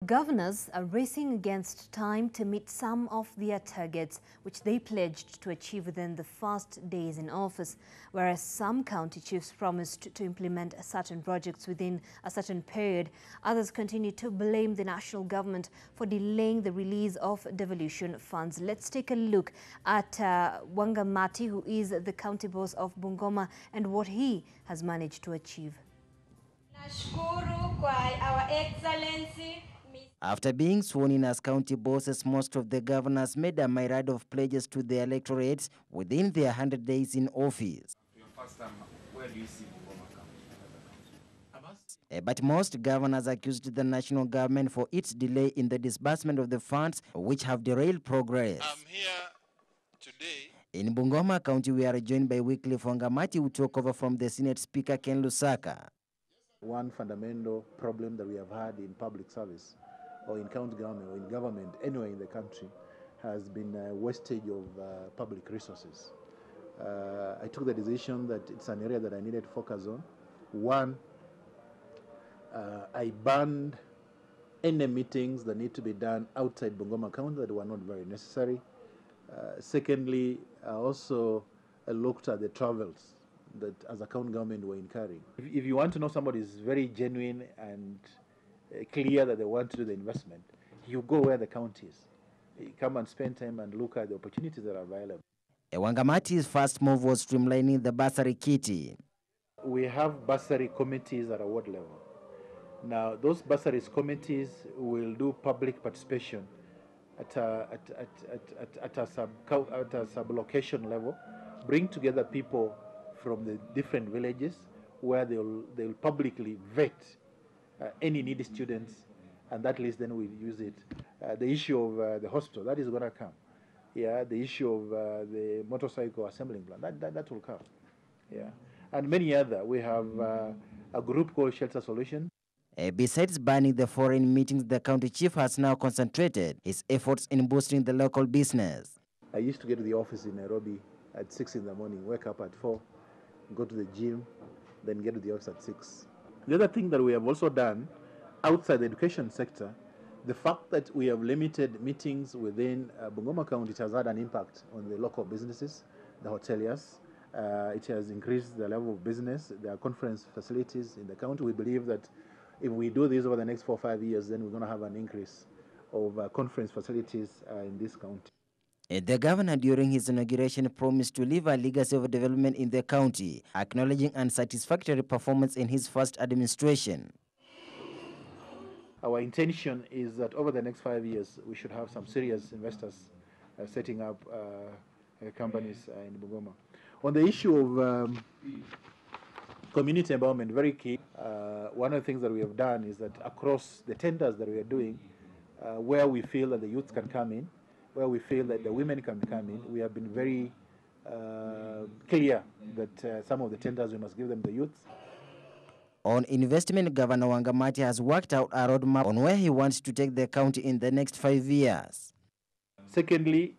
Governors are racing against time to meet some of their targets, which they pledged to achieve within the first days in office, whereas some county chiefs promised to implement certain projects within a certain period. Others continue to blame the national government for delaying the release of devolution funds. Let's take a look at Wangamati, who is the county boss of Bungoma, and what he has managed to achieve. Nashukuru kwa Our Excellency. After being sworn in as county bosses, most of the governors made a myriad of pledges to their electorates within their 100 days in office. Where do you see But most governors accused the national government for its delay in the disbursement of the funds, which have derailed progress. I'm here today. In Bungoma County, we are joined by Wycliffe Wangamati, who took over from the Senate Speaker Ken Lusaka. One fundamental problem that we have had in public service, or in county government, or in government anywhere in the country, has been wastage of public resources. I took the decision that it's an area that I needed to focus on. One, I banned any meetings that need to be done outside Bungoma County that were not very necessary. Secondly, I also looked at the travels that as a county government were incurring. If you want to know somebody is very genuine and clear that they want to do the investment, you go where the county is. You come and spend time and look at the opportunities that are available. Wangamati's first move was streamlining the bursary kitty. We have bursary committees at a ward level. Now, those bursaries committees will do public participation at a sub-location level, bring together people from the different villages where they'll publicly vet any needy students, and that list then we'll use it. The issue of the hospital, that is going to come. Yeah, the issue of the motorcycle assembling plant, that will come. Yeah, and many other. We have a group called Shelter Solution. Besides banning the foreign meetings, the county chief has now concentrated his efforts in boosting the local business. I used to get to the office in Nairobi at 6 in the morning, wake up at 4, go to the gym, then get to the office at 6. The other thing that we have also done outside the education sector, the fact that we have limited meetings within Bungoma County, it has had an impact on the local businesses, the hoteliers. It has increased the level of business. There are conference facilities in the county. We believe that if we do this over the next 4 or 5 years, then we're going to have an increase of conference facilities in this county. The governor, during his inauguration, promised to leave a legacy of development in the county, acknowledging unsatisfactory performance in his first administration. Our intention is that over the next 5 years, we should have some serious investors setting up companies in Bungoma. On the issue of community empowerment, very key. One of the things that we have done is that across the tenders that we are doing, where we feel that the youth can come in, where we feel that the women can come in, we have been very clear that some of the tenders we must give them the youth. On investment, Governor Wangamati has worked out a roadmap on where he wants to take the county in the next 5 years. Secondly,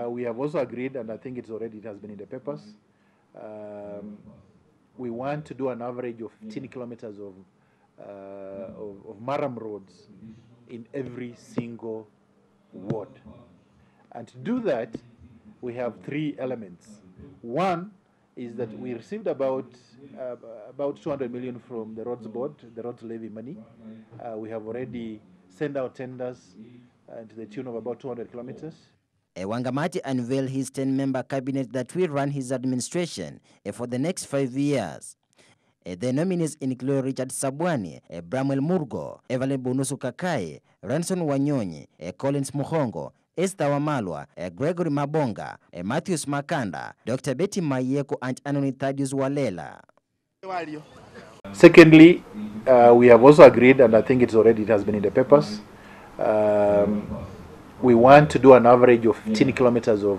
we have also agreed, and I think it has been in the papers, we want to do an average of 15 kilometers of Maram roads in every single ward. And to do that, we have 3 elements. One is that we received about 200 million from the roads board, the roads levy money. We have already sent out tenders to the tune of about 200 kilometers. Wangamati unveiled his 10-member cabinet that will run his administration for the next 5 years. The nominees include Richard Sabwani, Bramwell Murgo, Evelyn Bunusu Kakai, Ranson Wanyonyi, Collins Muhongo, Esther Wamalwa, Gregory Mabonga, Matthews Makanda, Dr. Betty Mayeko, and Anoni Thaddeus Walela. Secondly, we have also agreed, and I think it has been in the papers, we want to do an average of 15 kilometers of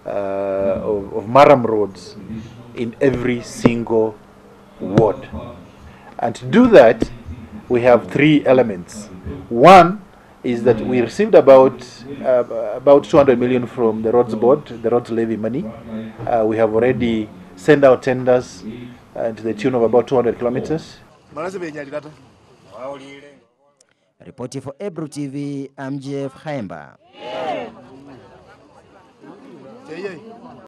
Maram roads in every single ward. And to do that, we have 3 elements. One is that we received about 200 million from the roads board, the roads levy money. We have already sent out tenders to the tune of about 200 kilometers. Reporting for Ebru TV, I'm Jeff Haimba.